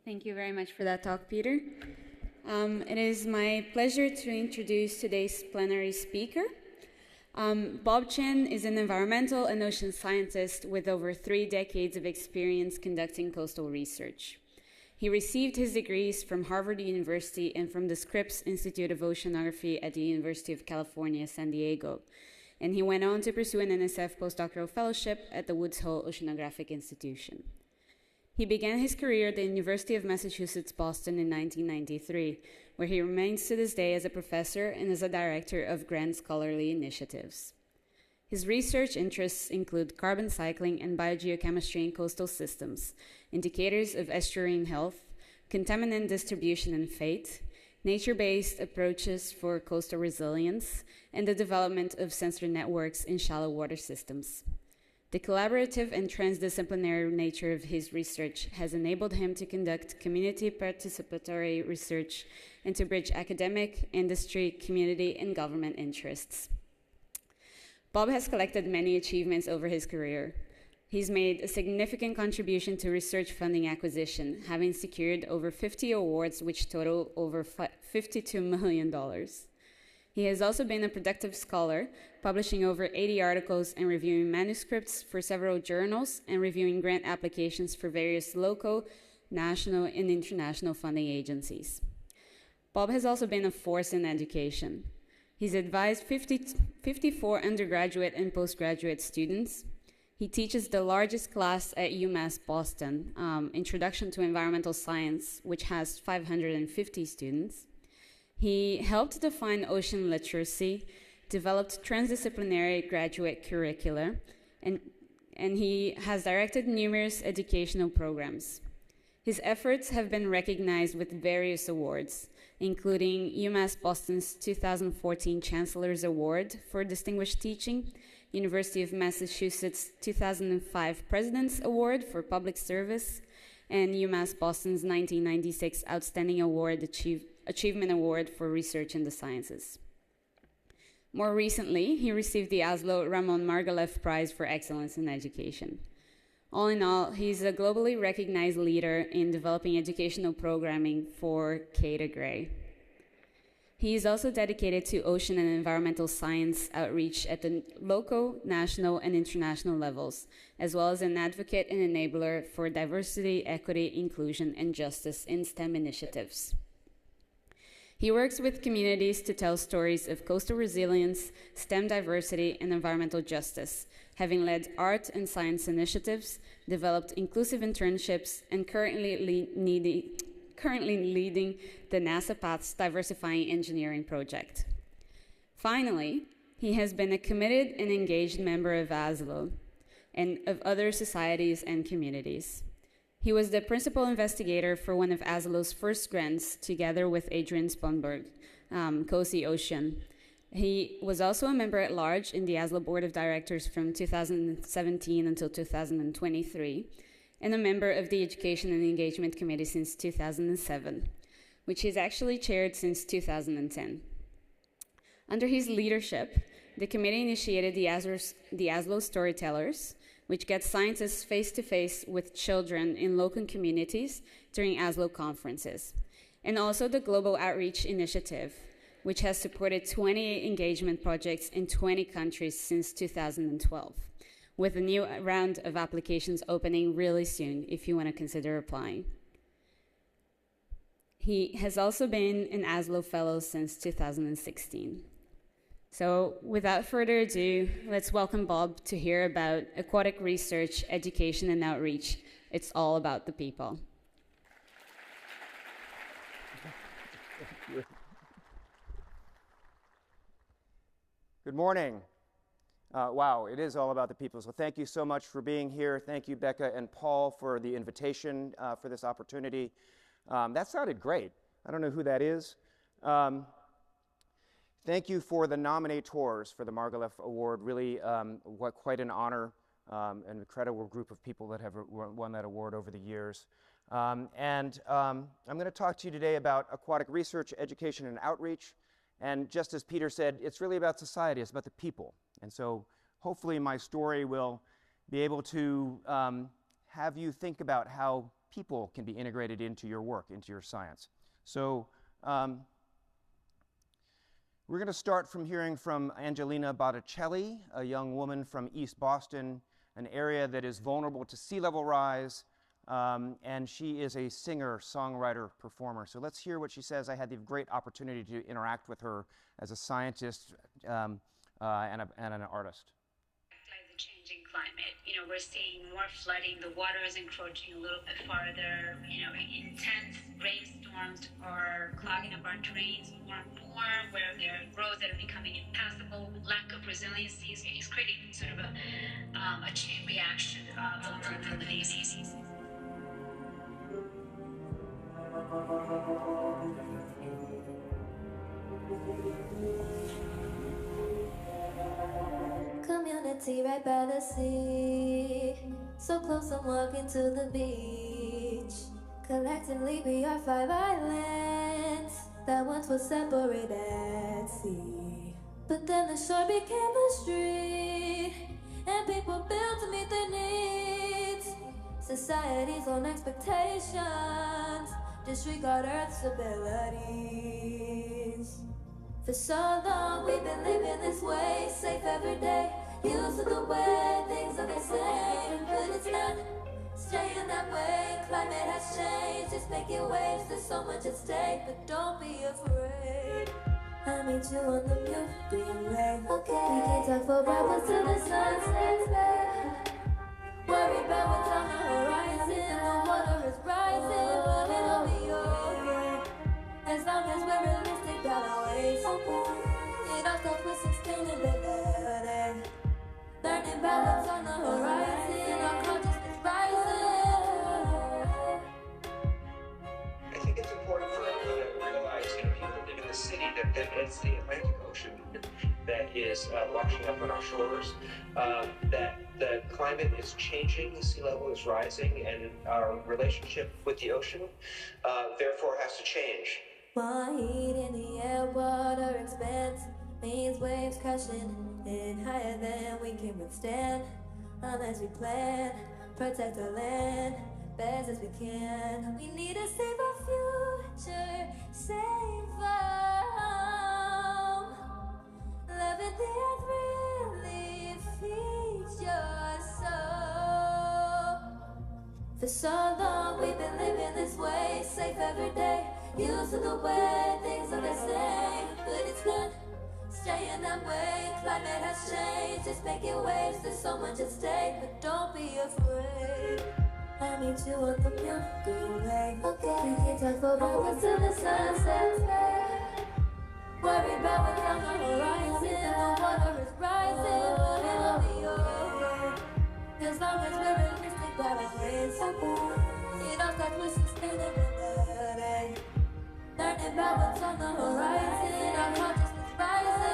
Thank you very much for that talk, Peter. It is my pleasure to introduce today's plenary speaker. Bob Chen is an environmental and ocean scientist with over 3 decades of experience conducting coastal research. He received his degrees from Harvard University and from the Scripps Institute of Oceanography at the University of California, San Diego. And he went on to pursue an NSF postdoctoral fellowship at the Woods Hole Oceanographic Institution. He began his career at the University of Massachusetts, Boston in 1993, where he remains to this day as a professor and as a director of Grand Scholarly Initiatives. His research interests include carbon cycling and biogeochemistry in coastal systems, indicators of estuarine health, contaminant distribution and fate, nature-based approaches for coastal resilience, and the development of sensor networks in shallow water systems. The collaborative and transdisciplinary nature of his research has enabled him to conduct community participatory research and to bridge academic, industry, community, and government interests. Bob has collected many achievements over his career. He's made a significant contribution to research funding acquisition, having secured over 50 awards, which total over $52 million. He has also been a productive scholar, publishing over 80 articles and reviewing manuscripts for several journals and reviewing grant applications for various local, national, and international funding agencies. Bob has also been a force in education. He's advised 54 undergraduate and postgraduate students. He teaches the largest class at UMass Boston, Introduction to Environmental Science, which has 550 students. He helped define ocean literacy, developed transdisciplinary graduate curricula, and he has directed numerous educational programs. His efforts have been recognized with various awards, including UMass Boston's 2014 Chancellor's Award for Distinguished Teaching, University of Massachusetts 2005 President's Award for Public Service, and UMass Boston's 1996 Outstanding Achievement Award for Research in the Sciences. More recently, he received the ASLO Ramon Margalef Prize for Excellence in Education. All in all, he's a globally recognized leader in developing educational programming for K to Gray. He is also dedicated to ocean and environmental science outreach at the local, national, and international levels, as well as an advocate and enabler for diversity, equity, inclusion, and justice in STEM initiatives. He works with communities to tell stories of coastal resilience, STEM diversity, and environmental justice, having led art and science initiatives, developed inclusive internships, and currently leading the NASA Paths Diversifying Engineering Project. Finally, he has been a committed and engaged member of ASLO and of other societies and communities. He was the principal investigator for one of ASLO's first grants, together with Adrian Sponberg, Cozy Ocean. He was also a member at large in the ASLO Board of Directors from 2017 until 2023, and a member of the Education and Engagement Committee since 2007, which he's actually chaired since 2010. Under his leadership, the committee initiated the ASLO Storytellers, which gets scientists face-to-face with children in local communities during ASLO conferences, and also the Global Outreach Initiative, which has supported 28 engagement projects in 20 countries since 2012, with a new round of applications opening really soon if you want to consider applying. He has also been an ASLO Fellow since 2016. So without further ado, let's welcome Bob to hear about aquatic research, education, and outreach. It's all about the people. Good morning. Wow, it is all about the people. So thank you so much for being here. Thank you, Becca and Paul, for the invitation for this opportunity. That sounded great. I don't know who that is. Thank you for the nominators for the Margalef Award. Really, quite an honor, and incredible group of people that have won that award over the years. I'm going to talk to you today about aquatic research, education, and outreach. And just as Peter said, it's really about society. It's about the people. And so hopefully my story will be able to have you think about how people can be integrated into your work, into your science. So we're going to start from hearing from Angelina Botticelli, a young woman from East Boston, an area that is vulnerable to sea level rise, and she is a singer, songwriter, performer. So let's hear what she says. I had the great opportunity to interact with her as a scientist and an artist. The changing climate, we're seeing more flooding. The water is encroaching a little bit farther. Intense rainstorms are clogging up our drains more and more, where there are roads that are becoming impassable. Lack of resiliency is creating sort of a chain reaction of vulnerabilities. Community right by the sea, so close I'm walking to the beach. Collectively we are 5 islands that once were separate at sea. But then the shore became a street, and people built to meet their needs. Society's own expectations disregard Earth's abilities. For so long we've been living this way, safe every day, used to the way things are the same. But it's not staying that way. Climate has changed, it's making waves. There's so much at stake, but don't be afraid. I meet you on the Milky Way. Okay, we can talk for hours till the sun sets back. Worry about what's on the horizon. The water is rising, but it'll be okay. As long as we're realistic about our ways. It all starts with sustainability. Learning balance on the horizon. Our consciousness rising. I think it's important for everyone to realize, people live in the city that it's the Atlantic Ocean that is washing up on our shores, that the climate is changing, the sea level is rising, and our relationship with the ocean, therefore, has to change. More heat in the air, water expands, means waves crashing in higher than we can withstand. Unless we plan, protect our land, best as we can. We need to save our future, save our home. Loving the earth really feeds your soul. For so long we've been living this way, safe every day, used to the way things are the same. But it's not staying that way. Climate has changed, it's making waves. There's so much at stake, but don't be afraid. I meet you on the Milky Way. Okay, we can talk for hours till the sun sets back. Worry about what's on the horizon. The water is rising, but it'll be okay. As long as we're realistic about our ways. It all starts with sustainability. Learning about what's on the horizon. Our consciousness rising.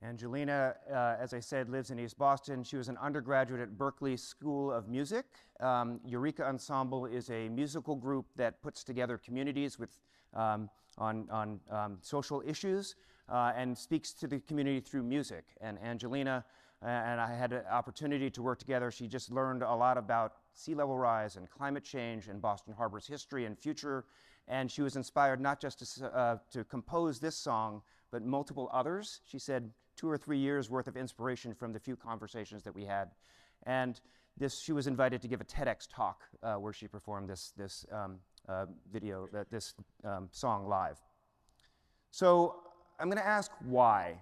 Angelina, as I said, lives in East Boston. She was an undergraduate at Berklee School of Music. Eureka Ensemble is a musical group that puts together communities with, on social issues and speaks to the community through music. And Angelina and I had an opportunity to work together. She just learned a lot about sea level rise and climate change and Boston Harbor's history and future. And she was inspired not just to compose this song, but multiple others. She said 2 or 3 years worth of inspiration from the few conversations that we had. And she was invited to give a TEDx talk where she performed this song live. So I'm going to ask why.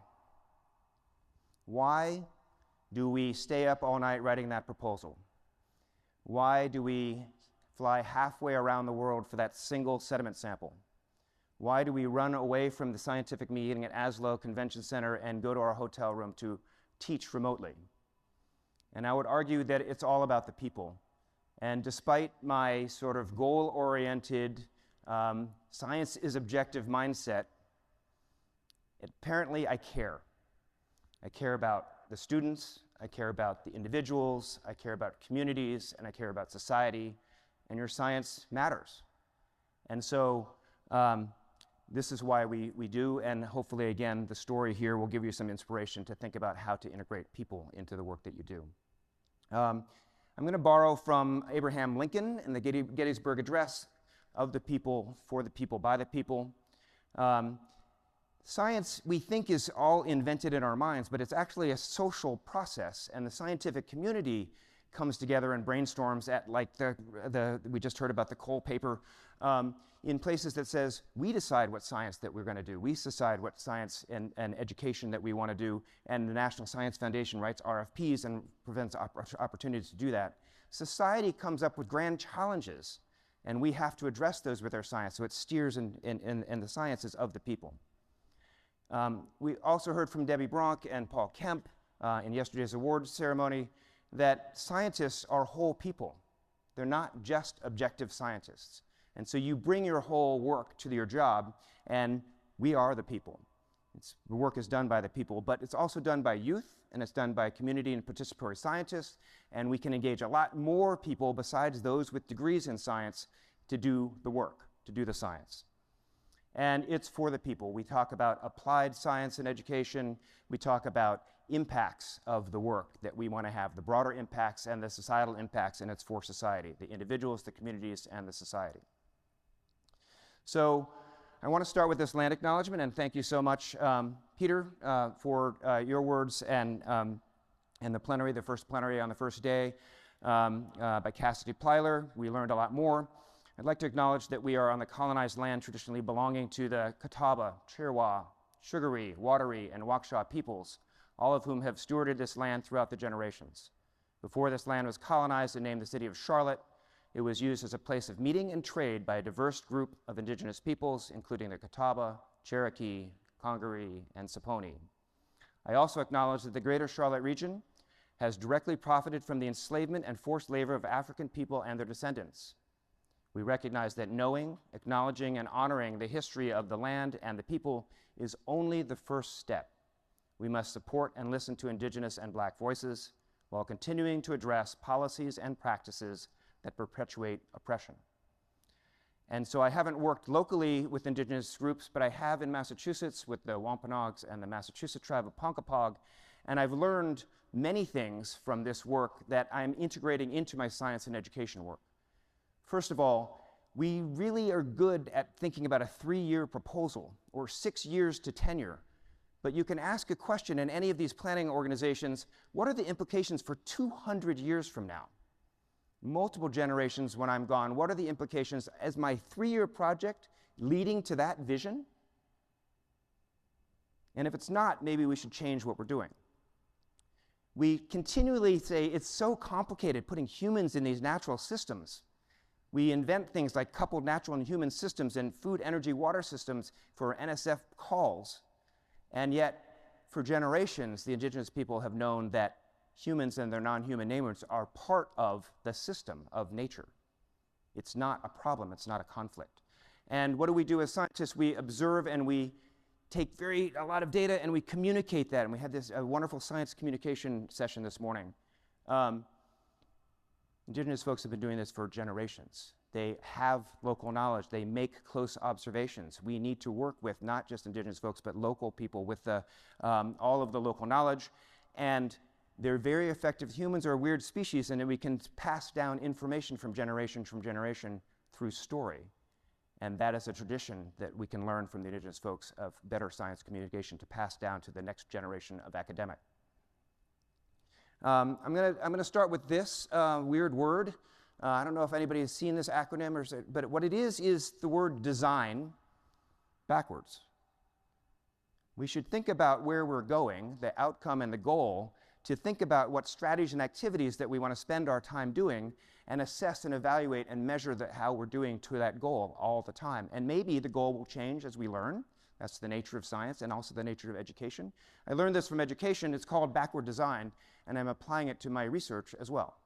Why do we stay up all night writing that proposal? Why do we fly halfway around the world for that single sediment sample? Why do we run away from the scientific meeting at ASLO Convention Center and go to our hotel room to teach remotely? And I would argue that it's all about the people. And despite my sort of goal-oriented, science is objective mindset, apparently I care. I care about the students, I care about the individuals, I care about communities, and I care about society, and your science matters. And so this is why we do, and hopefully, again, the story here will give you some inspiration to think about how to integrate people into the work that you do. I'm going to borrow from Abraham Lincoln in the Gettysburg Address, of the people, for the people, by the people. Science, we think, is all invented in our minds, but it's actually a social process, and the scientific community comes together and brainstorms at, like we just heard about the coal paper, in places that says, we decide what science that we're going to do. We decide what science and education that we want to do, and the National Science Foundation writes RFPs and prevents opportunities to do that. Society comes up with grand challenges, and we have to address those with our science, so it steers in the sciences of the people. We also heard from Debbie Bronk and Paul Kemp in yesterday's awards ceremony that scientists are whole people. They're not just objective scientists. And so you bring your whole work to your job, and we are the people. The work is done by the people, but it's also done by youth, and it's done by community and participatory scientists, and we can engage a lot more people besides those with degrees in science to do the work, to do the science. And it's for the people. We talk about applied science and education. We talk about impacts of the work that we want to have, the broader impacts and the societal impacts, and it's for society, the individuals, the communities, and the society. So I want to start with this land acknowledgement, and thank you so much, Peter, for your words and the plenary, the first plenary on the first day by Cassidy Plyler. We learned a lot more. I'd like to acknowledge that we are on the colonized land traditionally belonging to the Catawba, Chirwa, Sugaree, Wateree, and Waukesha peoples, all of whom have stewarded this land throughout the generations. Before this land was colonized and named the city of Charlotte, it was used as a place of meeting and trade by a diverse group of indigenous peoples, including the Catawba, Cherokee, Congaree, and Saponi. I also acknowledge that the greater Charlotte region has directly profited from the enslavement and forced labor of African people and their descendants. We recognize that knowing, acknowledging, and honoring the history of the land and the people is only the first step. We must support and listen to Indigenous and Black voices while continuing to address policies and practices that perpetuate oppression. And so I haven't worked locally with Indigenous groups, but I have in Massachusetts with the Wampanoags and the Massachusetts tribe of Ponkapog, and I've learned many things from this work that I'm integrating into my science and education work. First of all, we really are good at thinking about a 3-year proposal or 6 years to tenure. But you can ask a question in any of these planning organizations, what are the implications for 200 years from now? Multiple generations when I'm gone, what are the implications as my 3-year project leading to that vision? And if it's not, maybe we should change what we're doing. We continually say it's so complicated putting humans in these natural systems. We invent things like coupled natural and human systems and food, energy, water systems for NSF calls. And yet, for generations, the indigenous people have known that humans and their non-human neighbors are part of the system of nature. It's not a problem, it's not a conflict. And what do we do as scientists? We observe and we take a lot of data and we communicate that. And we had this wonderful science communication session this morning. Indigenous folks have been doing this for generations. They have local knowledge. They make close observations. We need to work with not just indigenous folks, but local people with all of the local knowledge. And they're very effective. Humans are a weird species, and we can pass down information from generation through story. And that is a tradition that we can learn from the indigenous folks of better science communication to pass down to the next generation of academic. I'm gonna start with this weird word. I don't know if anybody has seen this acronym, but what it is the word design backwards. We should think about where we're going, the outcome and the goal, to think about what strategies and activities that we want to spend our time doing, and assess and evaluate and measure how we're doing to that goal all the time. And maybe the goal will change as we learn. That's the nature of science and also the nature of education. I learned this from education. It's called backward design, and I'm applying it to my research as well.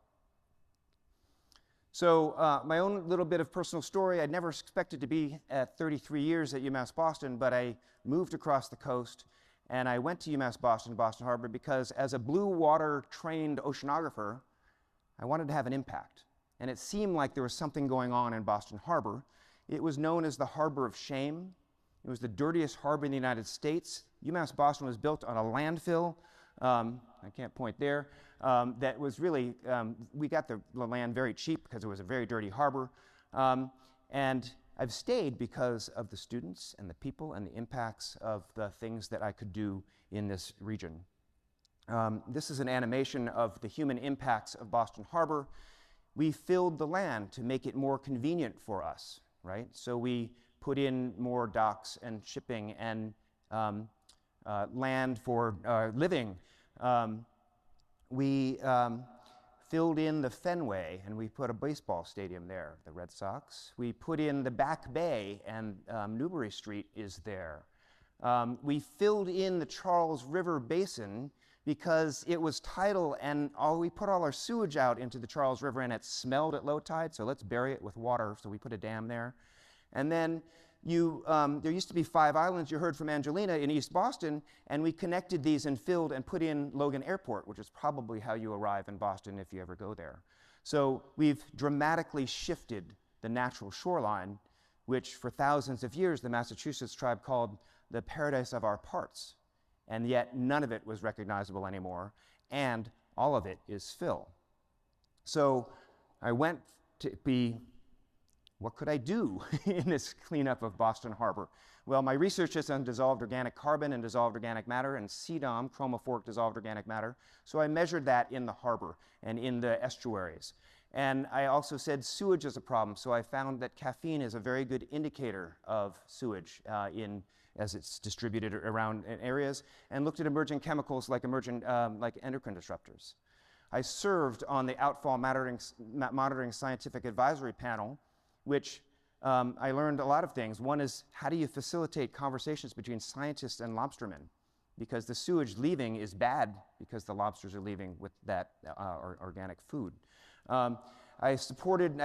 So my own little bit of personal story, I'd never expected to be at 33 years at UMass Boston, but I moved across the coast, and I went to UMass Boston, Boston Harbor, because as a blue water trained oceanographer, I wanted to have an impact. And it seemed like there was something going on in Boston Harbor. It was known as the Harbor of Shame. It was the dirtiest harbor in the United States. UMass Boston was built on a landfill. I can't point there. That was really, we got the land very cheap because it was a very dirty harbor. And I've stayed because of the students and the people and the impacts of the things that I could do in this region. This is an animation of the human impacts of Boston Harbor. We filled the land to make it more convenient for us, right? So we put in more docks and shipping and land for living. We filled in the Fenway, and we put a baseball stadium there, the Red Sox. We put in the Back Bay, and Newbury Street is there. We filled in the Charles River Basin because it was tidal, and we put all our sewage out into the Charles River, and it smelled at low tide, so let's bury it with water, so we put a dam there. And then there used to be 5 islands, you heard from Angelina, in East Boston, and we connected these and filled and put in Logan Airport, which is probably how you arrive in Boston if you ever go there. So we've dramatically shifted the natural shoreline, which for thousands of years the Massachusetts tribe called the paradise of our parts. And yet none of it was recognizable anymore, and all of it is fill. So I went to be, what could I do in this cleanup of Boston Harbor? Well, my research is on dissolved organic carbon and dissolved organic matter and CDOM, chromophoric dissolved organic matter. So I measured that in the harbor and in the estuaries. And I also said sewage is a problem, so I found that caffeine is a very good indicator of sewage as it's distributed around areas, and looked at emerging chemicals like endocrine disruptors. I served on the Outfall Monitoring Scientific Advisory Panel, which I learned a lot of things. One is, how do you facilitate conversations between scientists and lobstermen? Because the sewage leaving is bad because the lobsters are leaving with that organic food. I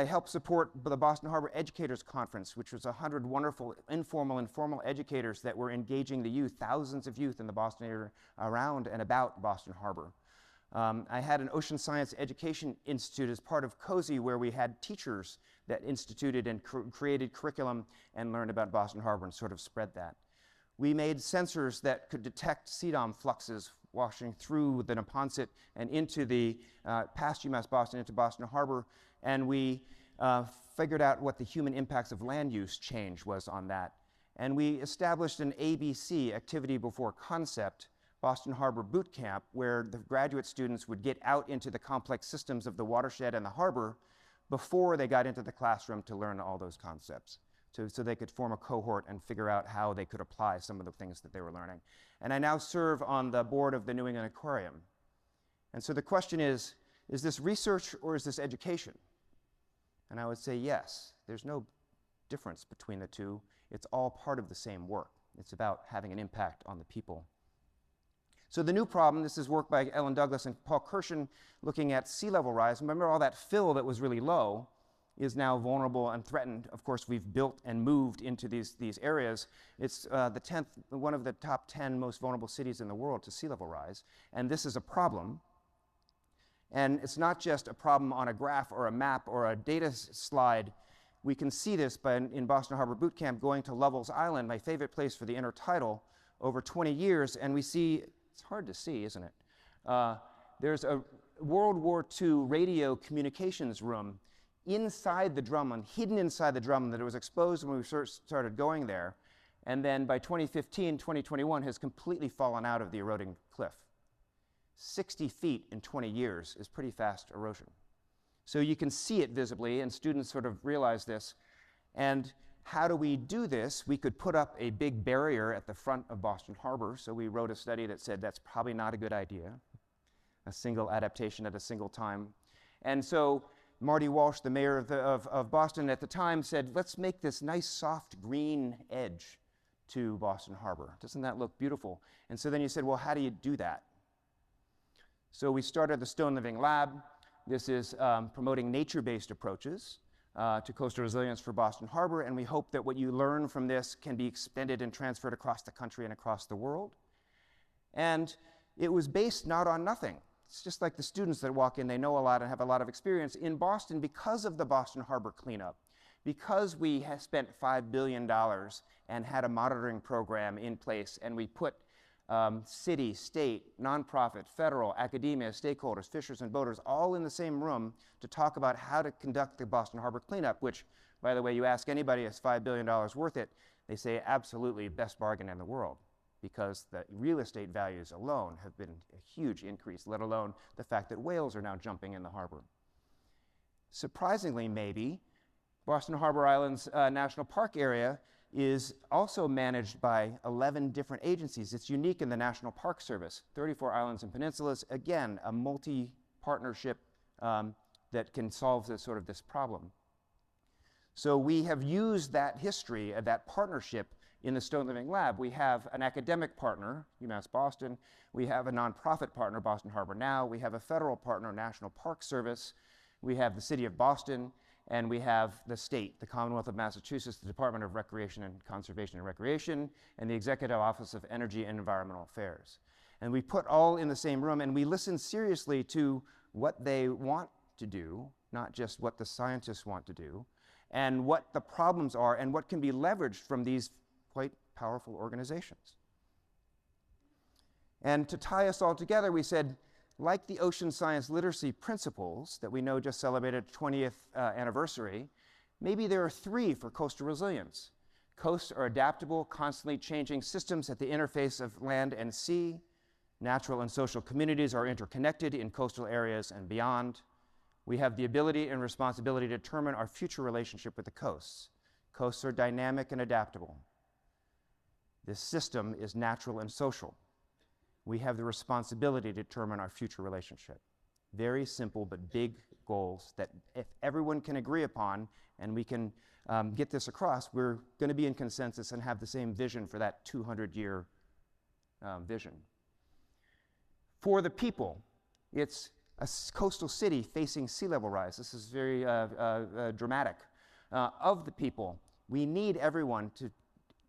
helped support the Boston Harbor Educators Conference, which was 100 wonderful informal and formal educators that were engaging the youth, thousands of youth in the Boston area around and about Boston Harbor. I had an Ocean Science Education Institute as part of COSI, where we had teachers that instituted and created curriculum and learned about Boston Harbor and sort of spread that. We made sensors that could detect CDOM fluxes washing through the Neponset and into the past UMass Boston into Boston Harbor, and we figured out what the human impacts of land use change was on that. And we established an ABC, Activity Before Concept, Boston Harbor Boot Camp, where the graduate students would get out into the complex systems of the watershed and the harbor before they got into the classroom to learn all those concepts, so they could form a cohort and figure out how they could apply some of the things that they were learning. And I now serve on the board of the New England Aquarium. And so the question is this research or is this education? And I would say yes. There's no difference between the two. It's all part of the same work. It's about having an impact on the people. So the new problem, this is work by Ellen Douglas and Paul Kirshen looking at sea level rise. Remember, all that fill that was really low is now vulnerable and threatened. Of course, we've built and moved into these areas. It's one of the top 10 most vulnerable cities in the world to sea level rise. And this is a problem. And it's not just a problem on a graph or a map or a data slide. We can see this in Boston Harbor Boot Camp, going to Lovell's Island, my favorite place for the intertidal, over 20 years, and we see, it's hard to see, isn't it? There's a World War II radio communications room inside the drumlin, hidden inside the drumlin, that it was exposed when we first started going there, and then by 2015, 2021 has completely fallen out of the eroding cliff. 60 feet in 20 years is pretty fast erosion. So you can see it visibly, and students sort of realize this. And how do we do this? We could put up a big barrier at the front of Boston Harbor. So we wrote a study that said that's probably not a good idea, a single adaptation at a single time. And so Marty Walsh, the mayor of Boston at the time, said, let's make this nice soft green edge to Boston Harbor. Doesn't that look beautiful? And so then you said, well, how do you do that? So we started the Stone Living Lab. This is promoting nature-based approaches to coastal resilience for Boston Harbor, and we hope that what you learn from this can be extended and transferred across the country and across the world. And it was based not on nothing. It's just like the students that walk in, they know a lot and have a lot of experience. In Boston, because of the Boston Harbor cleanup, because we have spent $5 billion and had a monitoring program in place, and we put city, state, nonprofit, federal, academia, stakeholders, fishers, and boaters all in the same room to talk about how to conduct the Boston Harbor cleanup, which, by the way, you ask anybody, is $5 billion worth it? They say absolutely best bargain in the world, because the real estate values alone have been a huge increase, let alone the fact that whales are now jumping in the harbor. Surprisingly, maybe, Boston Harbor Island's National Park area is also managed by 11 different agencies. It's unique in the National Park Service. 34 islands and peninsulas, again, a multi-partnership that can solve this problem. So we have used that history of that partnership in the Stone Living Lab. We have an academic partner, UMass Boston. We have a nonprofit partner, Boston Harbor Now. We have a federal partner, National Park Service. We have the City of Boston. And we have the state, the Commonwealth of Massachusetts, the Department of Recreation and Conservation and Recreation, and the Executive Office of Energy and Environmental Affairs. And we put all in the same room, and we listen seriously to what they want to do, not just what the scientists want to do, and what the problems are, and what can be leveraged from these quite powerful organizations. And to tie us all together, we said, like the ocean science literacy principles that we know just celebrated 20th anniversary, maybe there are 3 for coastal resilience. Coasts are adaptable, constantly changing systems at the interface of land and sea. Natural and social communities are interconnected in coastal areas and beyond. We have the ability and responsibility to determine our future relationship with the coasts. Coasts are dynamic and adaptable. This system is natural and social. We have the responsibility to determine our future relationship. Very simple but big goals that if everyone can agree upon and we can get this across, we're going to be in consensus and have the same vision for that 200-year vision. For the people, it's a coastal city facing sea level rise. This is very dramatic. Of the people, we need everyone to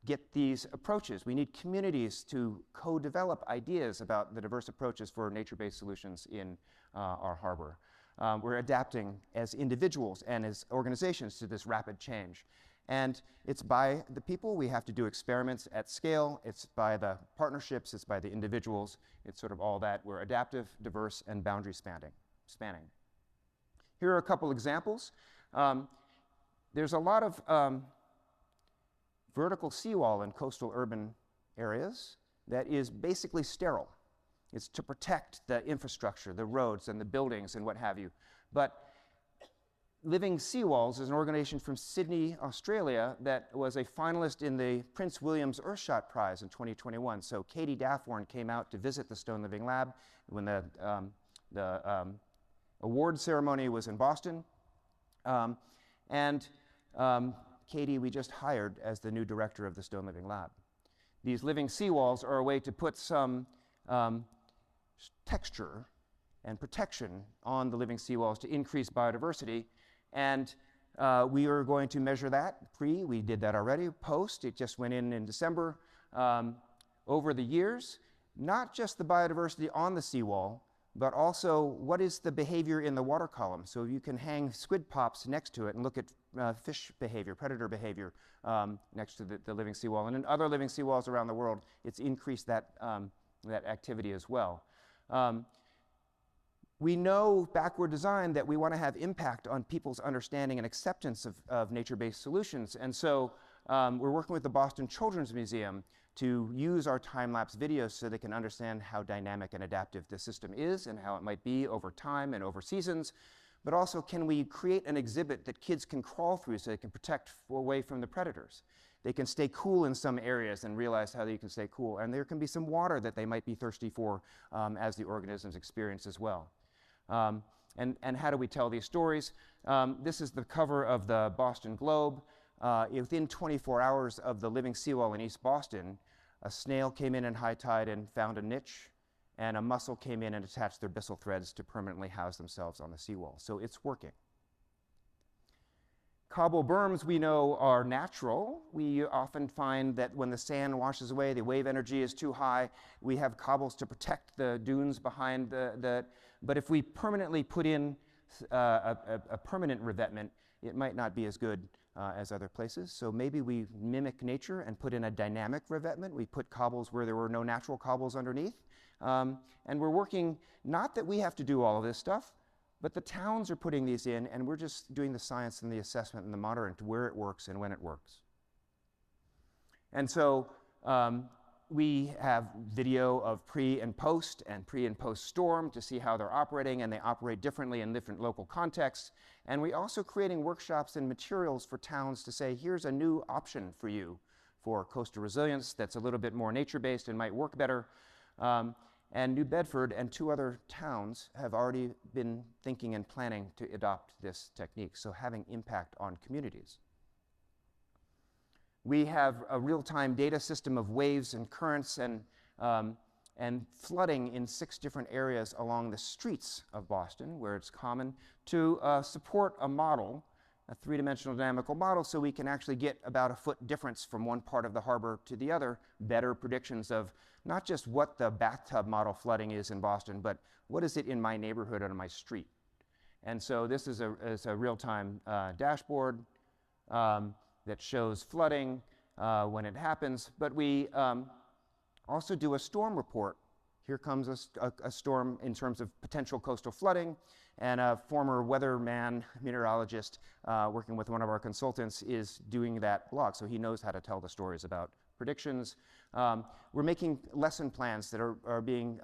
get these approaches. We need communities to co-develop ideas about the diverse approaches for nature-based solutions in our harbor. We're adapting as individuals and as organizations to this rapid change. And it's by the people. We have to do experiments at scale. It's by the partnerships. It's by the individuals. It's sort of all that. We're adaptive, diverse, and boundary spanning. Here are a couple examples. There's a lot of vertical seawall in coastal urban areas that is basically sterile. It's to protect the infrastructure, the roads and the buildings and what have you. But Living Seawalls is an organization from Sydney, Australia that was a finalist in the Prince William's Earthshot Prize in 2021. So Katie Daffworn came out to visit the Stone Living Lab when the award ceremony was in Boston. Katie, we just hired as the new director of the Stone Living Lab. These living seawalls are a way to put some texture and protection on the living seawalls to increase biodiversity. And we are going to measure that we did that already. Post, it just went in December. Over the years, not just the biodiversity on the seawall, but also what is the behavior in the water column. So you can hang squid pops next to it and look at fish behavior, predator behavior next to the living seawall. And in other living seawalls around the world, it's increased that activity as well. We know backward design that we want to have impact on people's understanding and acceptance of nature-based solutions. And so we're working with the Boston Children's Museum to use our time-lapse videos so they can understand how dynamic and adaptive the system is and how it might be over time and over seasons. But also, can we create an exhibit that kids can crawl through so they can protect away from the predators? They can stay cool in some areas and realize how they can stay cool. And there can be some water that they might be thirsty for as the organisms experience as well. And how do we tell these stories? This is the cover of the Boston Globe. within 24 hours of the living seawall in East Boston, a snail came in high tide and found a niche, and a mussel came in and attached their byssal threads to permanently house themselves on the seawall. So it's working. Cobble berms we know are natural. We often find that when the sand washes away, the wave energy is too high. We have cobbles to protect the dunes behind but if we permanently put in a permanent revetment, it might not be as good as other places. So maybe we mimic nature and put in a dynamic revetment. We put cobbles where there were no natural cobbles underneath. And we're working, not that we have to do all of this stuff, but the towns are putting these in, and we're just doing the science and the assessment and the monitoring to where it works and when it works. And so we have video of pre and post storm to see how they're operating, and they operate differently in different local contexts. And we're also creating workshops and materials for towns to say, here's a new option for you for coastal resilience that's a little bit more nature-based and might work better. And New Bedford and 2 other towns have already been thinking and planning to adopt this technique, so having impact on communities. We have a real-time data system of waves and currents and flooding in 6 different areas along the streets of Boston, where it's common to support a model, a 3-dimensional dynamical model, so we can actually get about a foot difference from one part of the harbor to the other, better predictions of not just what the bathtub model flooding is in Boston, but what is it in my neighborhood and on my street. And so this is a real-time dashboard that shows flooding when it happens, but we also do a storm report. Here comes a storm in terms of potential coastal flooding, and a former weatherman, meteorologist, working with one of our consultants, is doing that blog, so he knows how to tell the stories about predictions. We're making lesson plans that are being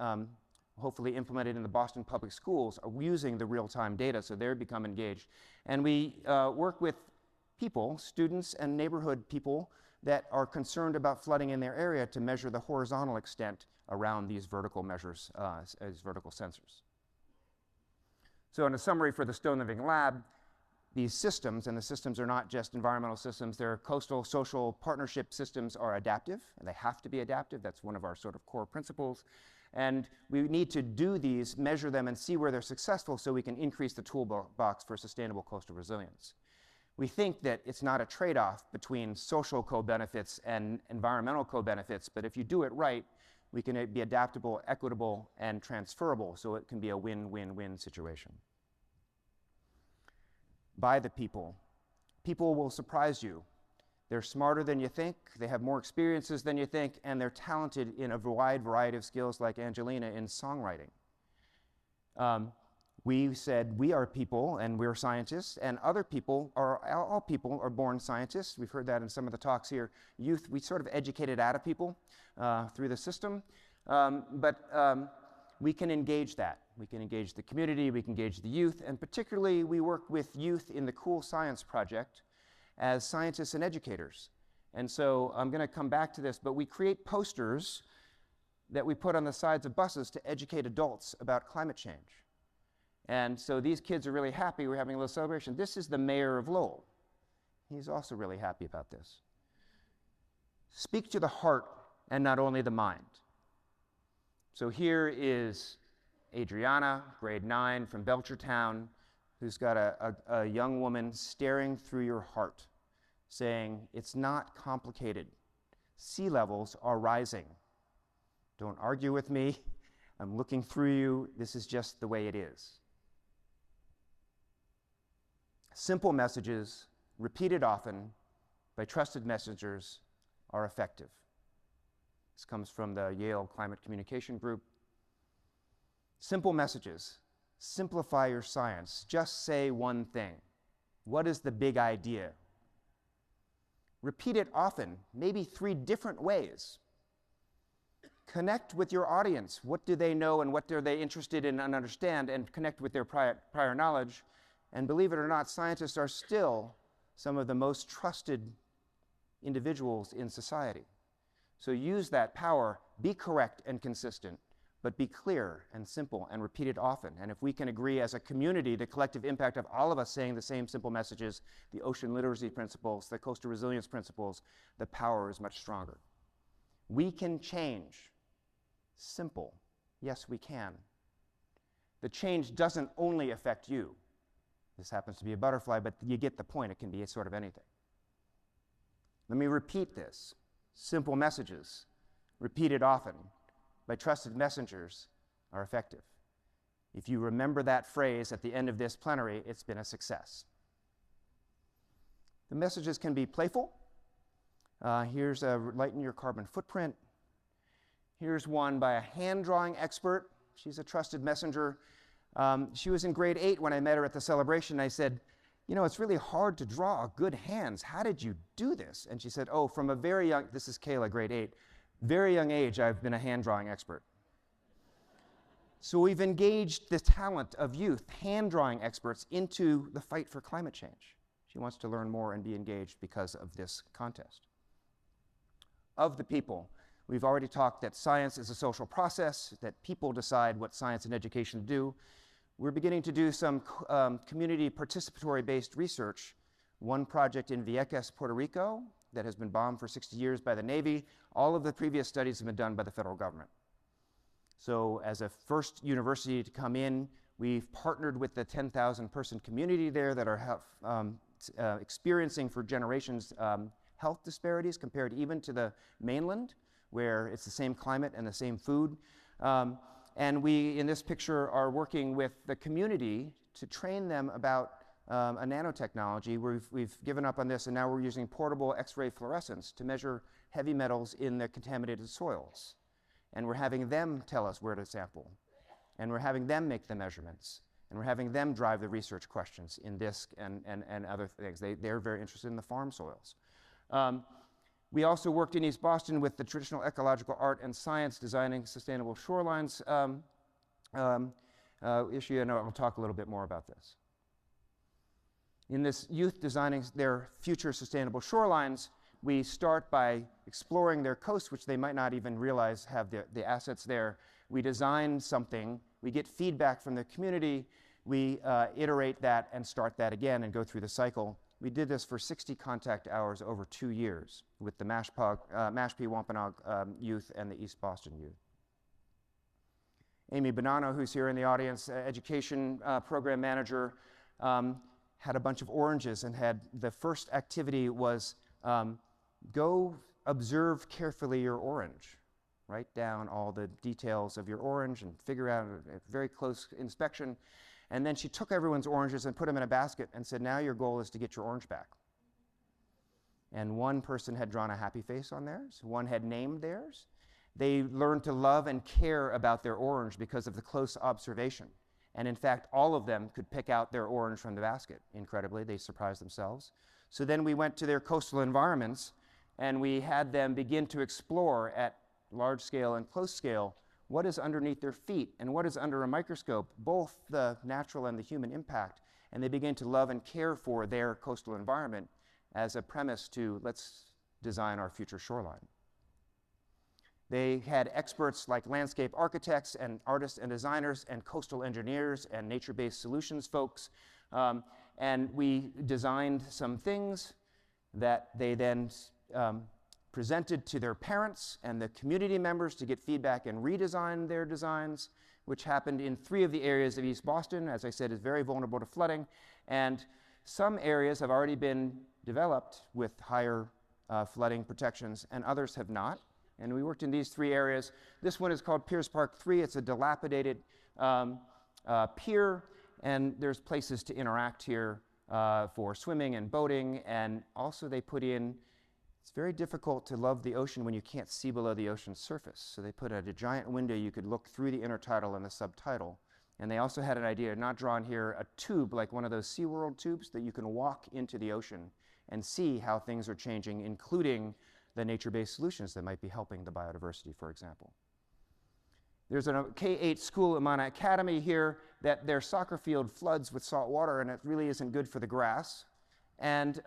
hopefully implemented in the Boston public schools, using the real-time data, so they become engaged. And we work with people, students and neighborhood people, that are concerned about flooding in their area to measure the horizontal extent around these vertical measures, as vertical sensors. So in a summary for the Stone Living Lab, these systems, and the systems are not just environmental systems, they're coastal social partnership systems, are adaptive, and they have to be adaptive. That's one of our sort of core principles. And we need to do these, measure them, and see where they're successful so we can increase the toolbox for sustainable coastal resilience. We think that it's not a trade-off between social co-benefits and environmental co-benefits, but if you do it right, we can be adaptable, equitable, and transferable, so it can be a win-win-win situation. By the people. People will surprise you. They're smarter than you think, they have more experiences than you think, and they're talented in a wide variety of skills, like Angelina in songwriting. We said we are people and we're scientists, and other people are, all people are born scientists. We've heard that in some of the talks here. Youth, we sort of educated out of people through the system, but we can engage that. We can engage the community, we can engage the youth, and particularly we work with youth in the Cool Science Project as scientists and educators. And so I'm going to come back to this, but we create posters that we put on the sides of buses to educate adults about climate change. And so these kids are really happy. We're having a little celebration. This is the mayor of Lowell. He's also really happy about this. Speak to the heart and not only the mind. So here is Adriana, grade 9 from Belchertown, who's got a young woman staring through your heart, saying, it's not complicated. Sea levels are rising. Don't argue with me. I'm looking through you. This is just the way it is. Simple messages, repeated often by trusted messengers, are effective. This comes from the Yale Climate Communication Group. Simple messages. Simplify your science. Just say one thing. What is the big idea? Repeat it often, maybe 3 different ways. Connect with your audience. What do they know and what are they interested in and understand, and connect with their prior knowledge. And believe it or not, scientists are still some of the most trusted individuals in society. So use that power, be correct and consistent, but be clear and simple and repeat it often. And if we can agree as a community, the collective impact of all of us saying the same simple messages, the ocean literacy principles, the coastal resilience principles, the power is much stronger. We can change. Simple. Yes, we can. The change doesn't only affect you. This happens to be a butterfly, but you get the point. It can be sort of anything. Let me repeat this. Simple messages, repeated often by trusted messengers, are effective. If you remember that phrase at the end of this plenary, it's been a success. The messages can be playful. Here's a lighten your carbon footprint. Here's one by a hand-drawing expert. She's a trusted messenger. She was in grade 8 when I met her at the celebration. I said, you know, it's really hard to draw good hands. How did you do this? And she said, oh, from a very young, this is Kayla, grade 8, very young age, I've been a hand-drawing expert. So we've engaged the talent of youth, hand-drawing experts, into the fight for climate change. She wants to learn more and be engaged because of this contest. Of the people, we've already talked that science is a social process, that people decide what science and education do. We're beginning to do some community participatory-based research. One project in Vieques, Puerto Rico, that has been bombed for 60 years by the Navy. All of the previous studies have been done by the federal government. So as a first university to come in, we've partnered with the 10,000 person community there that are experiencing for generations health disparities compared even to the mainland, where it's the same climate and the same food. And we, in this picture, are working with the community to train them about a nanotechnology. We've given up on this, and now we're using portable X-ray fluorescence to measure heavy metals in the contaminated soils. And we're having them tell us where to sample. And we're having them make the measurements. And we're having them drive the research questions in DISC and other things. They're very interested in the farm soils. We also worked in East Boston with the traditional ecological art and science designing sustainable shorelines issue, and I'll talk a little bit more about this. In this youth designing their future sustainable shorelines, we start by exploring their coasts, which they might not even realize have the assets there. We design something, we get feedback from the community, we iterate that and start that again and go through the cycle. We did this for 60 contact hours over 2 years with the Mashpee Wampanoag youth and the East Boston youth. Amy Bonanno, who's here in the audience, education program manager, had a bunch of oranges and had the first activity was go observe carefully your orange. Write down all the details of your orange and figure out a very close inspection. And then she took everyone's oranges and put them in a basket and said, now your goal is to get your orange back. And one person had drawn a happy face on theirs. One had named theirs. They learned to love and care about their orange because of the close observation. And in fact, all of them could pick out their orange from the basket. Incredibly, they surprised themselves. So then we went to their coastal environments and we had them begin to explore at large scale and close scale what is underneath their feet and what is under a microscope, both the natural and the human impact. And they begin to love and care for their coastal environment as a premise to let's design our future shoreline. They had experts like landscape architects and artists and designers and coastal engineers and nature-based solutions folks. And we designed some things that they then presented to their parents and the community members to get feedback and redesign their designs, which happened in 3 of the areas of East Boston. As I said, is very vulnerable to flooding. And some areas have already been developed with higher flooding protections, and others have not. And we worked in these 3 areas. This one is called Piers Park 3. It's a dilapidated pier, and there's places to interact here for swimming and boating. And also they put in, it's very difficult to love the ocean when you can't see below the ocean's surface. So they put a giant window you could look through the intertidal and the subtidal. And they also had an idea, not drawn here, a tube like one of those SeaWorld tubes that you can walk into the ocean and see how things are changing, including the nature-based solutions that might be helping the biodiversity, for example. There's a K-8 school at Mana Academy here that their soccer field floods with salt water, and it really isn't good for the grass. And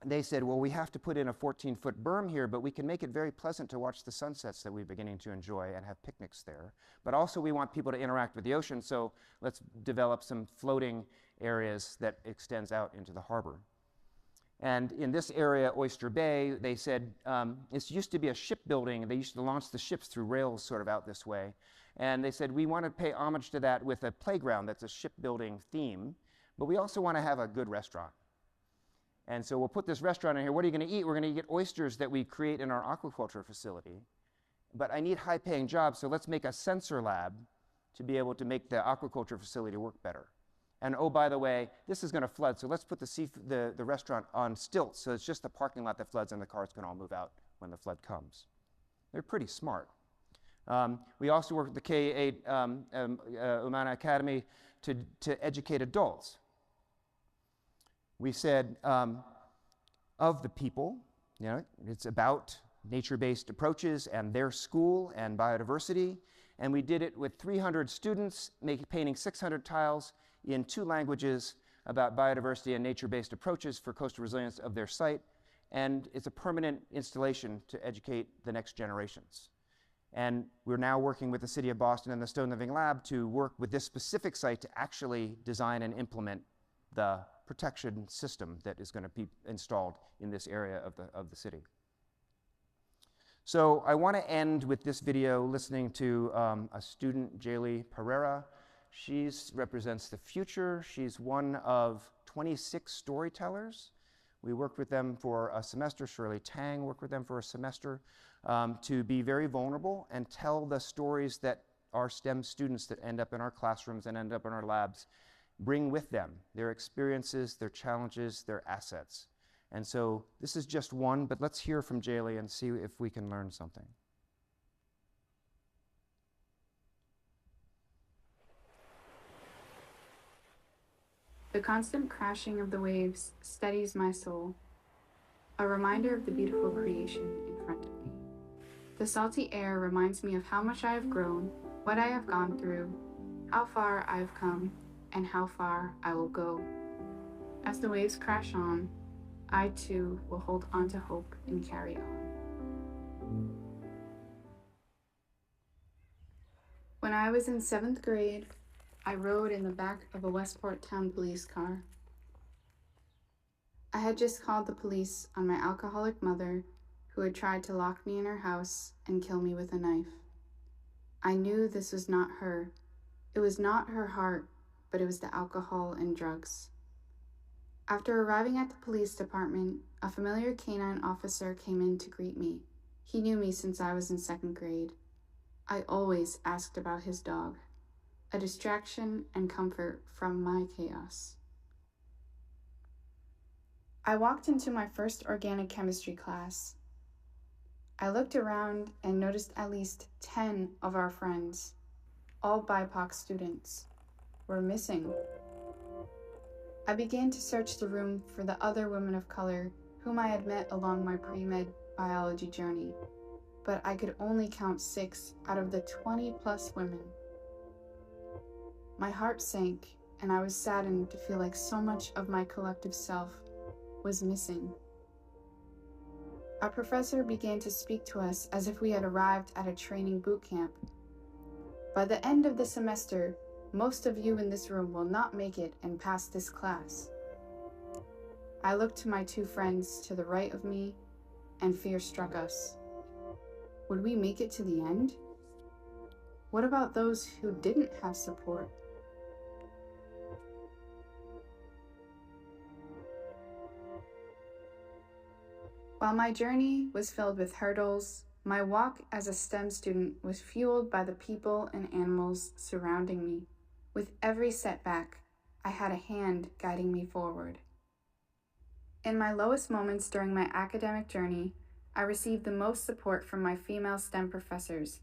they said, well, we have to put in a 14-foot berm here, but we can make it very pleasant to watch the sunsets that we're beginning to enjoy and have picnics there. But also we want people to interact with the ocean, so let's develop some floating areas that extends out into the harbor. And in this area, Oyster Bay, they said, it used to be a shipbuilding. They used to launch the ships through rails sort of out this way. And they said, we want to pay homage to that with a playground that's a shipbuilding theme, but we also want to have a good restaurant. And so we'll put this restaurant in here. What are you going to eat? We're going to get oysters that we create in our aquaculture facility. But I need high-paying jobs, so let's make a sensor lab to be able to make the aquaculture facility work better. And oh, by the way, this is going to flood, so let's put the restaurant on stilts, so it's just the parking lot that floods and the cars can all move out when the flood comes. They're pretty smart. We also work with the K-8 Umana Academy to educate adults. We said of the people, you know, it's about nature-based approaches and their school and biodiversity, and we did it with 300 students, painting 600 tiles in 2 languages about biodiversity and nature-based approaches for coastal resilience of their site, and it's a permanent installation to educate the next generations. And we're now working with the City of Boston and the Stone Living Lab to work with this specific site to actually design and implement the protection system that is going to be installed in this area of the city. So I want to end with this video listening to a student, Jaylee Pereira. She represents the future. She's one of 26 storytellers. We worked with them for a semester. Shirley Tang worked with them for a semester to be very vulnerable and tell the stories that our STEM students that end up in our classrooms and end up in our labs bring with them, their experiences, their challenges, their assets. And so this is just one, but let's hear from Jaylee and see if we can learn something. The constant crashing of the waves steadies my soul, a reminder of the beautiful creation in front of me. The salty air reminds me of how much I have grown, what I have gone through, how far I have come, and how far I will go. As the waves crash on, I too will hold on to hope and carry on. When I was in 7th grade, I rode in the back of a Westport Town police car. I had just called the police on my alcoholic mother, who had tried to lock me in her house and kill me with a knife. I knew this was not her. It was not her heart, but it was the alcohol and drugs. After arriving at the police department, a familiar canine officer came in to greet me. He knew me since I was in 2nd grade. I always asked about his dog, a distraction and comfort from my chaos. I walked into my first organic chemistry class. I looked around and noticed at least 10 of our friends, all BIPOC students, were missing. I began to search the room for the other women of color whom I had met along my pre-med biology journey, but I could only count 6 out of the 20+ women. My heart sank, and I was saddened to feel like so much of my collective self was missing. Our professor began to speak to us as if we had arrived at a training boot camp. By the end of the semester, most of you in this room will not make it and pass this class. I looked to my 2 friends to the right of me, and fear struck us. Would we make it to the end? What about those who didn't have support? While my journey was filled with hurdles, my walk as a STEM student was fueled by the people and animals surrounding me. With every setback, I had a hand guiding me forward. In my lowest moments during my academic journey, I received the most support from my female STEM professors.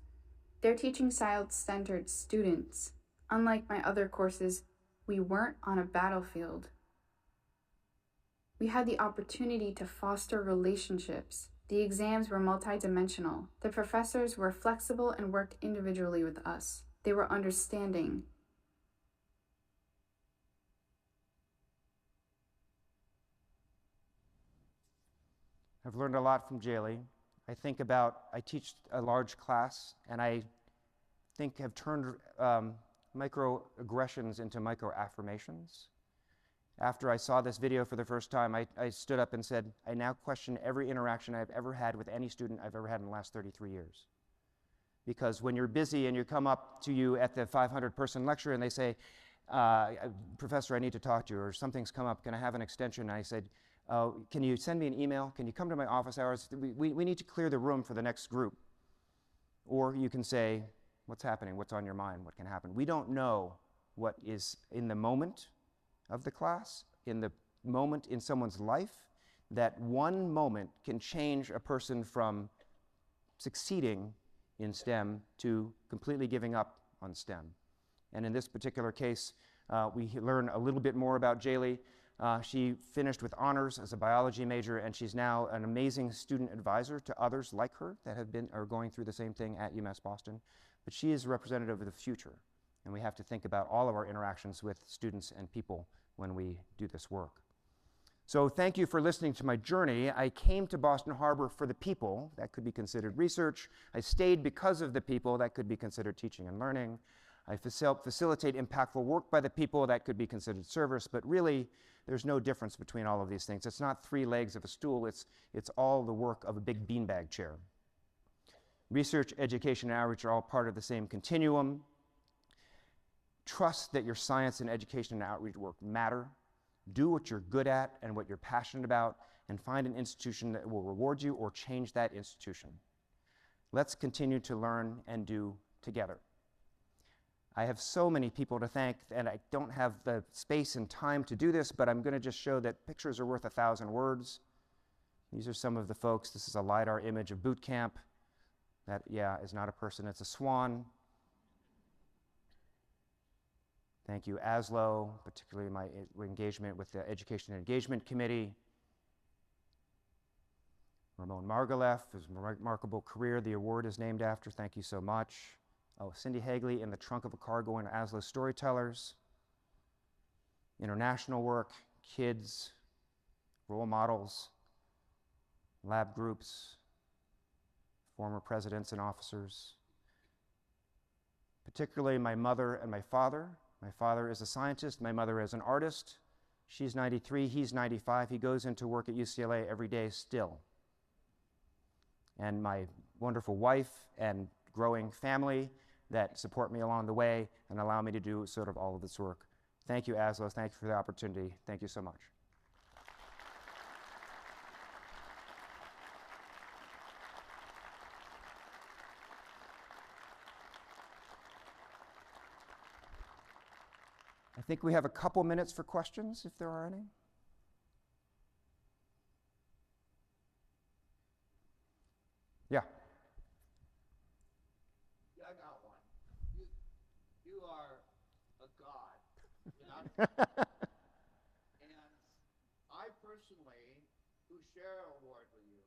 Their teaching style-centered students. Unlike my other courses, we weren't on a battlefield. We had the opportunity to foster relationships. The exams were multidimensional. The professors were flexible and worked individually with us. They were understanding. I've learned a lot from Jaylee. I teach a large class, and I think have turned microaggressions into microaffirmations. After I saw this video for the first time, I stood up and said, I now question every interaction I've ever had with any student I've ever had in the last 33 years. Because when you're busy and you come up to you at the 500-person lecture and they say, Professor, I need to talk to you, or something's come up, can I have an extension? And I said, can you send me an email? Can you come to my office hours? We need to clear the room for the next group. Or you can say, what's happening? What's on your mind? What can happen? We don't know what is in the moment of the class, in the moment in someone's life. That one moment can change a person from succeeding in STEM to completely giving up on STEM. And in this particular case, we learn a little bit more about Jaylee. She finished with honors as a biology major, and she's now an amazing student advisor to others like her that are going through the same thing at UMass Boston. But she is a representative of the future, and we have to think about all of our interactions with students and people when we do this work. So thank you for listening to my journey. I came to Boston Harbor for the people. That could be considered research. I stayed because of the people. That could be considered teaching and learning. I facilitate impactful work by the people. That could be considered service. But really, there's no difference between all of these things. It's not three legs of a stool. It's all the work of a big beanbag chair. Research, education, and outreach are all part of the same continuum. Trust that your science and education and outreach work matter. Do what you're good at and what you're passionate about, and find an institution that will reward you or change that institution. Let's continue to learn and do together. I have so many people to thank, and I don't have the space and time to do this, but I'm going to just show that pictures are worth 1,000 words. These are some of the folks. This is a LiDAR image of boot camp. That, yeah, is not a person, it's a swan. Thank you, ASLO, particularly my engagement with the Education and Engagement Committee. Ramon Margalef, his remarkable career, the award is named after. Thank you so much. Oh, Cindy Hagley, In the Trunk of a Car Going to ASLO Storytellers. International work, kids, role models, lab groups, former presidents and officers. Particularly my mother and my father. My father is a scientist, my mother is an artist. She's 93, he's 95. He goes into work at UCLA every day still. And my wonderful wife and growing family that support me along the way and allow me to do sort of all of this work. Thank you, ASLO. Thank you for the opportunity. Thank you so much. I think we have a couple minutes for questions, if there are any. Yeah. Yeah, I got one. You are a god. And I personally, who share an award with you,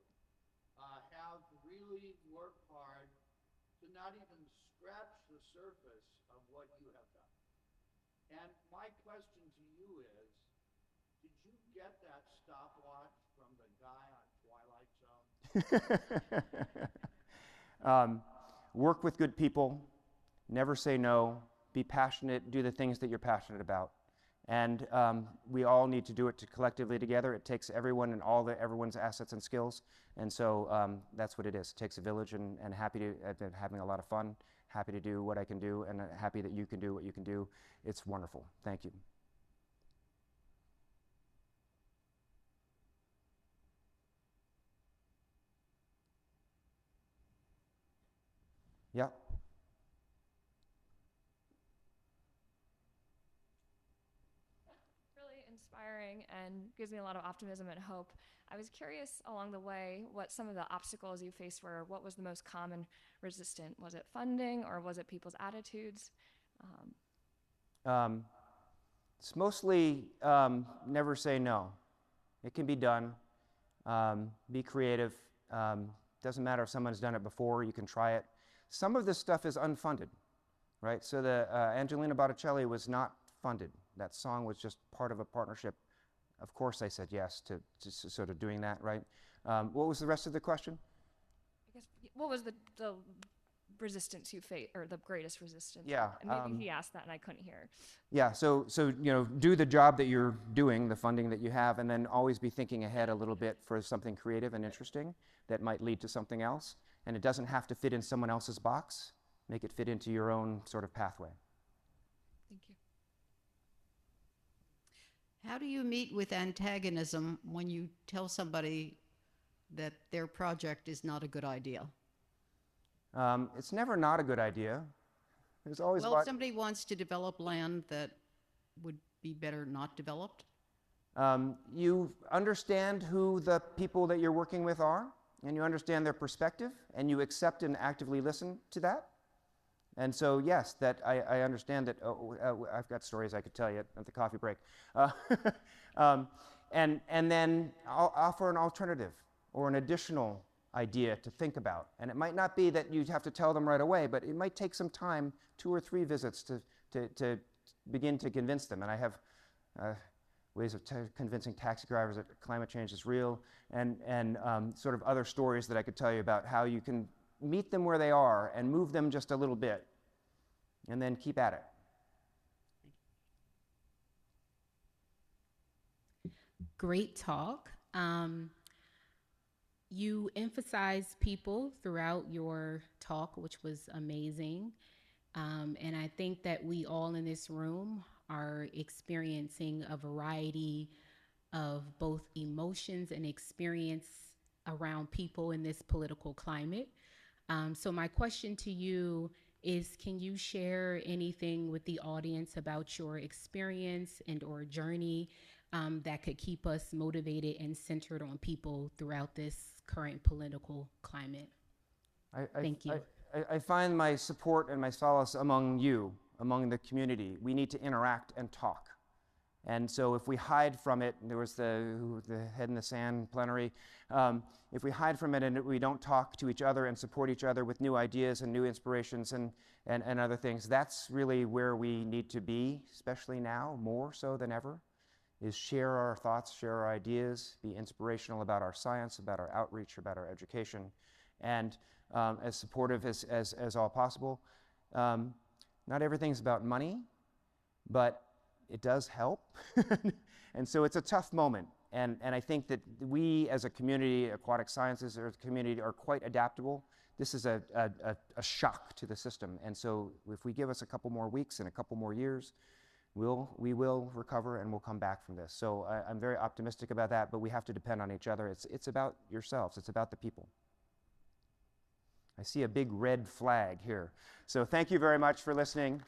have really worked hard to not even scratch the surface of what you have done. And my question to you is, did you get that stopwatch from the guy on Twilight Zone? Work with good people, never say no, be passionate, do the things that you're passionate about. And we all need to do it collectively together. It takes everyone and everyone's assets and skills. And so that's what it is. It takes a village, and happy to, I've been having a lot of fun. Happy to do what I can do, and happy that you can do what you can do. It's wonderful. Thank you. Yeah. Really inspiring and gives me a lot of optimism and hope. I was curious along the way what some of the obstacles you faced were. What was the most common resistant? Was it funding, or was it people's attitudes? It's mostly never say no. It can be done. Be creative. Doesn't matter if someone's done it before, you can try it. Some of this stuff is unfunded, right? So the Angelina Botticelli was not funded. That song was just part of a partnership of course I said yes to sort of doing that, right? What was the rest of the question? I guess, what was the resistance you faced, or the greatest resistance? Yeah. And maybe he asked that and I couldn't hear. Yeah, so do the job that you're doing, the funding that you have, and then always be thinking ahead a little bit for something creative and interesting that might lead to something else. And it doesn't have to fit in someone else's box. Make it fit into your own sort of pathway. Thank you. How do you meet with antagonism when you tell somebody that their project is not a good idea? It's never not a good idea. There's always Well, if somebody wants to develop land that would be better not developed? You understand who the people that you're working with are, and you understand their perspective, and you accept and actively listen to that. And so, yes, that I understand that. I've got stories I could tell you at the coffee break. And then I'll offer an alternative or an additional idea to think about. And it might not be that you have to tell them right away, but it might take some time, 2 or 3 visits to begin to convince them. And I have ways of convincing taxi drivers that climate change is real, and sort of other stories that I could tell you about how you can meet them where they are and move them just a little bit, and then keep at it. Great talk. You emphasized people throughout your talk, which was amazing. And I think that we all in this room are experiencing a variety of both emotions and experience around people in this political climate. So my question to you is, can you share anything with the audience about your experience and or journey that could keep us motivated and centered on people throughout this current political climate? Thank you. I find my support and my solace among you, among the community. We need to interact and talk. And so if we hide from it, there was the head in the sand plenary, if we hide from it and we don't talk to each other and support each other with new ideas and new inspirations and other things, that's really where we need to be, especially now, more so than ever, is share our thoughts, share our ideas, be inspirational about our science, about our outreach, about our education, and as supportive as all possible. Not everything's about money, but it does help. And so it's a tough moment. And I think that we as a community, aquatic sciences as a community, are quite adaptable. This is a shock to the system. And so if we give us a couple more weeks and a couple more years, we will recover and we'll come back from this. So I'm very optimistic about that, but we have to depend on each other. It's about yourselves. It's about the people. I see a big red flag here. So thank you very much for listening.